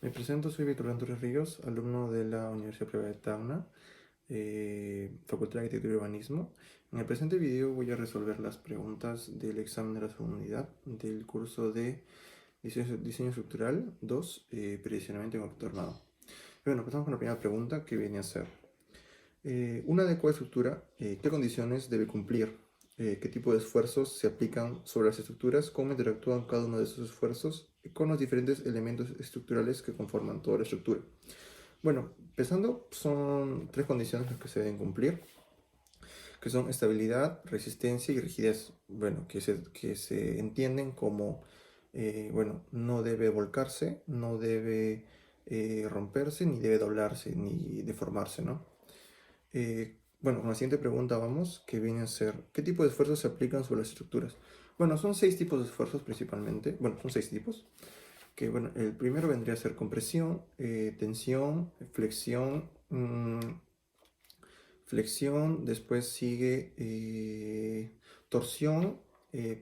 Me presento, soy Víctor Ventura Ríos, alumno de la Universidad Privada de Tacna, Facultad de Arquitectura y Urbanismo. En el presente video voy a resolver las preguntas del examen de la segunda unidad del curso de Diseño Estructural 2, periodicamente con objeto armado. Bueno, empezamos con la primera pregunta que viene a ser: una adecuada estructura, ¿qué condiciones debe cumplir? ¿Qué tipo de esfuerzos se aplican sobre las estructuras? ¿Cómo interactúan cada uno de esos esfuerzos con los diferentes elementos estructurales que conforman toda la estructura? Bueno, empezando, son tres condiciones las que se deben cumplir, que son estabilidad, resistencia y rigidez. Bueno, que se entienden como, bueno, no debe volcarse, no debe romperse, ni debe doblarse, ni deformarse, ¿no? Bueno, con la siguiente pregunta vamos, que viene a ser: ¿qué tipo de esfuerzos se aplican sobre las estructuras? Bueno, son seis tipos de esfuerzos principalmente. Bueno, son seis tipos. Que bueno, el primero vendría a ser compresión, tensión, flexión, después sigue torsión,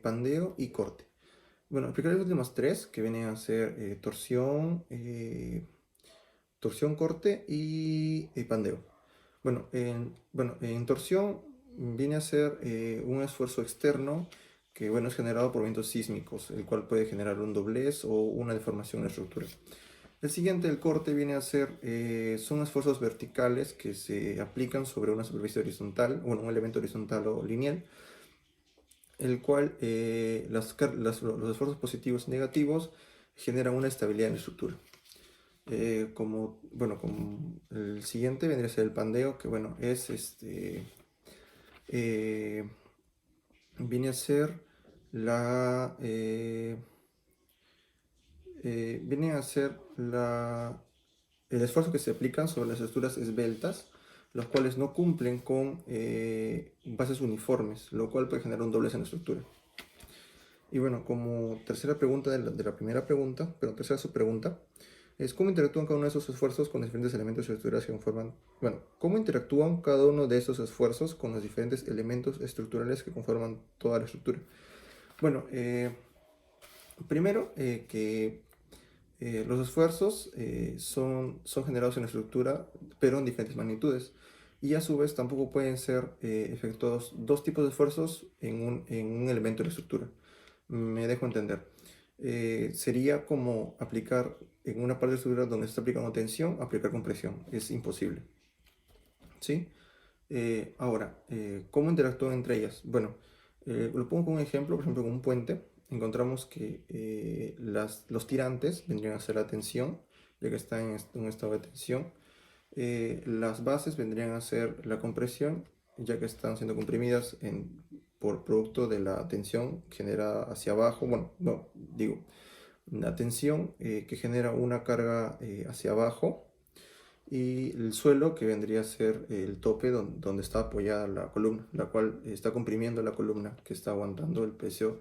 pandeo y corte. Bueno, explicaré los últimos tres, que vienen a ser torsión, corte y pandeo. Bueno, en torsión viene a ser un esfuerzo externo que, bueno, es generado por vientos sísmicos, el cual puede generar un doblez o una deformación en la estructura. El siguiente, el corte, viene a ser, son esfuerzos verticales que se aplican sobre una superficie horizontal, bueno, un elemento horizontal o lineal, el cual los esfuerzos positivos y negativos generan una estabilidad en la estructura. Como el siguiente vendría a ser el pandeo, que bueno, eh, viene a ser la, viene a ser el esfuerzo que se aplican sobre las estructuras esbeltas, los cuales no cumplen con bases uniformes, lo cual puede generar un doblez en la estructura. Y bueno, como tercera pregunta de la primera pregunta, pero tercera subpregunta, es: ¿cómo interactúan cada uno de esos esfuerzos con los diferentes elementos estructurales que conforman? Bueno, ¿cómo interactúan cada uno de esos esfuerzos con los diferentes elementos estructurales que conforman toda la estructura? Bueno, primero que los esfuerzos son generados en la estructura, pero en diferentes magnitudes. Y a su vez tampoco pueden ser efectuados dos tipos de esfuerzos en un elemento de la estructura. Me dejo entender. Sería como aplicar en una parte de la estructura donde se está aplicando tensión, aplicar compresión. Es imposible. ¿Sí? Ahora, ¿cómo interactúan entre ellas? Bueno, lo pongo como un ejemplo, por ejemplo, con un puente. Encontramos que los tirantes vendrían a ser la tensión, ya que está en un estado de tensión. Las bases vendrían a ser la compresión, ya que están siendo comprimidas por producto de la tensión generada hacia abajo. Bueno, no, digo, la tensión que genera una carga hacia abajo, y el suelo, que vendría a ser el tope donde está apoyada la columna, la cual está comprimiendo la columna, que está aguantando el peso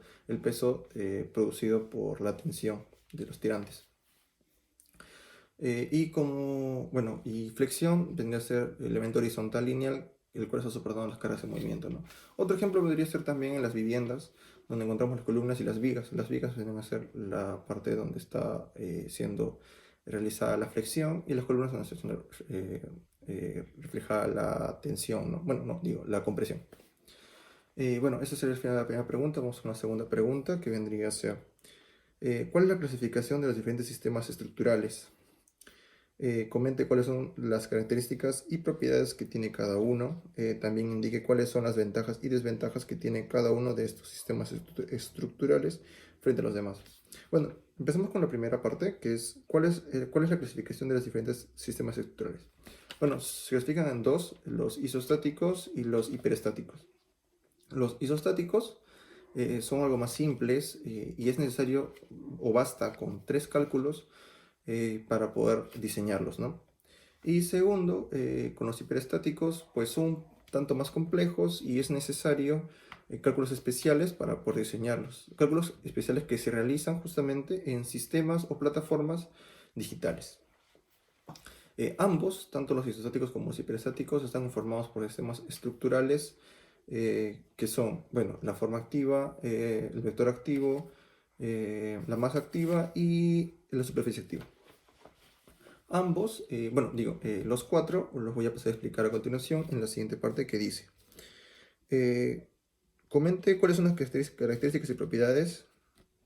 producido por la tensión de los tirantes. Y flexión vendría a ser el elemento horizontal lineal, el cual está soportando las cargas de movimiento, ¿no? Otro ejemplo podría ser también en las viviendas, donde encontramos las columnas y las vigas. Las vigas vienen a ser la parte donde está siendo realizada la flexión, y las columnas donde está siendo reflejada la tensión, ¿no? Bueno, no, digo, la compresión. Bueno, esa sería el final de la primera pregunta. Vamos con la segunda pregunta, que vendría a ser: ¿cuál es la clasificación de los diferentes sistemas estructurales? Comente cuáles son las características y propiedades que tiene cada uno. También indique cuáles son las ventajas y desventajas que tiene cada uno de estos sistemas estructurales frente a los demás. Bueno, empezamos con la primera parte, que es cuál es la clasificación de los diferentes sistemas estructurales. Bueno, se clasifican en dos: los isostáticos y los hiperestáticos. Los isostáticos son algo más simples, y es necesario o basta con tres cálculos para poder diseñarlos, ¿no? Y segundo, con los hiperestáticos, pues son tanto más complejos y es necesario cálculos especiales para poder diseñarlos. Cálculos especiales que se realizan justamente en sistemas o plataformas digitales. Ambos, tanto los isostáticos como los hiperestáticos, están conformados por sistemas estructurales que son, bueno, la forma activa, el vector activo, la masa activa y la superficie activa. Ambos, los cuatro los voy a pasar a explicar a continuación en la siguiente parte que dice. eh, Comente cuáles son las características y propiedades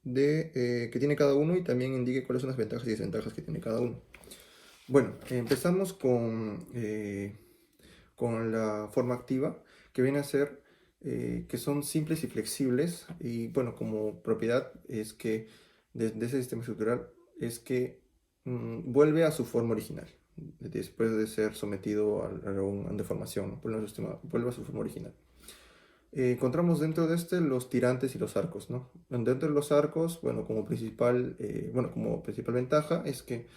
que tiene cada uno y también indique cuáles son las ventajas y desventajas que tiene cada uno. Bueno, empezamos con la forma activa, que viene a ser que son simples y flexibles. Y bueno, como propiedad es que de ese sistema estructural es que vuelve a su forma original después de ser sometido a una deformación, ¿no? Vuelve a su forma original. Encontramos dentro de los tirantes y los arcos, ¿no? Dentro de los arcos, bueno, como principal ventaja es que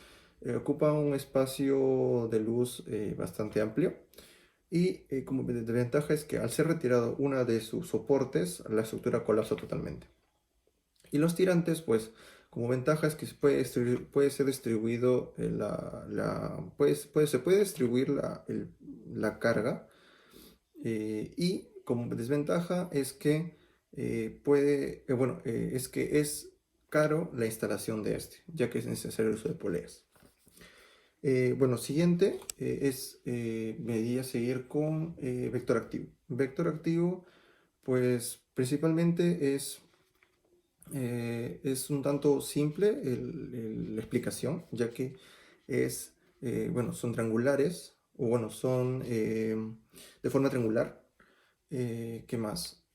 ocupa un espacio de luz bastante amplio. Y como desventaja es que al ser retirado una de sus soportes, la estructura colapsa totalmente. Y los tirantes, pues, como ventaja es que puede ser distribuido, se puede distribuir la carga. Y como desventaja es que es que es caro la instalación de ya que es necesario el uso de poleas. Siguiente me iría a seguir con vector activo. Vector activo, pues principalmente es un tanto simple la explicación, ya que son triangulares, son de forma triangular. ¿Qué más?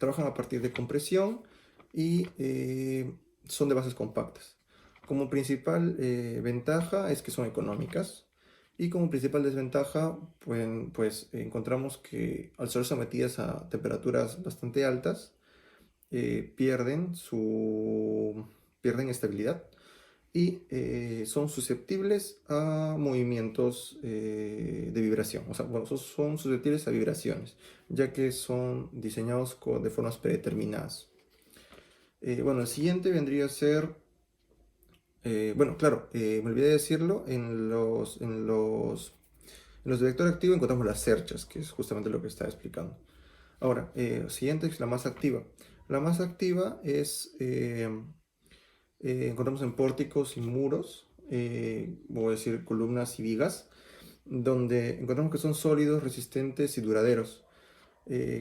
Trabajan a partir de compresión y son de bases compactas. Como principal ventaja es que son económicas, y como principal desventaja, pues encontramos que al ser sometidas a temperaturas bastante altas, pierden estabilidad y son susceptibles a movimientos de vibración. O sea, bueno, son susceptibles a vibraciones, ya que son diseñados de formas predeterminadas. El siguiente vendría a ser, me olvidé de decirlo, en los de vector activo encontramos las cerchas, que es justamente lo que estaba explicando. Ahora, siguiente es la masa activa. La masa activa encontramos en pórticos y muros, voy a decir columnas y vigas, donde encontramos que son sólidos, resistentes y duraderos.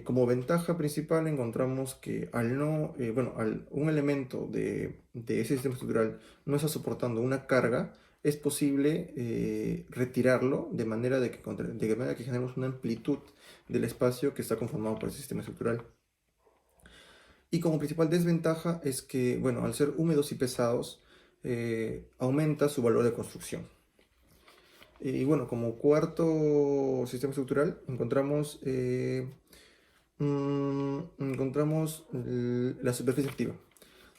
Como ventaja principal encontramos que al un elemento de ese sistema estructural no está soportando una carga, es posible retirarlo de manera que generemos una amplitud del espacio que está conformado por ese sistema estructural. Y como principal desventaja es que, al ser húmedos y pesados, aumenta su valor de construcción. Como cuarto sistema estructural encontramos la superficie activa.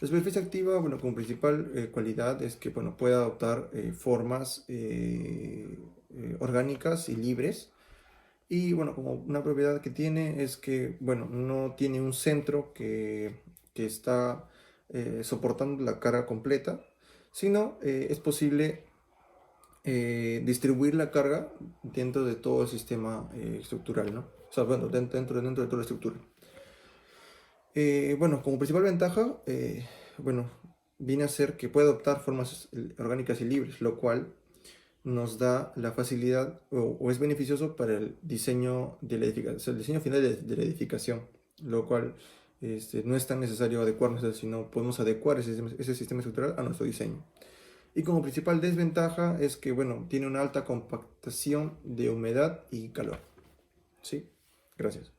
La superficie activa, como principal cualidad es que, puede adoptar formas orgánicas y libres. Y como una propiedad que tiene es que, no tiene un centro que está soportando la carga completa, sino es posible distribuir la carga dentro de todo el sistema estructural, ¿no? O sea, dentro de toda la estructura. Como principal ventaja, viene a ser que puede adoptar formas orgánicas y libres, lo cual nos da la facilidad o es beneficioso para el diseño de la edificación, o sea, el diseño final de la edificación, lo cual no es tan necesario adecuarnos, sino podemos adecuar ese sistema estructural a nuestro diseño. Y como principal desventaja es que, tiene una alta compactación de humedad y calor. ¿Sí? Gracias.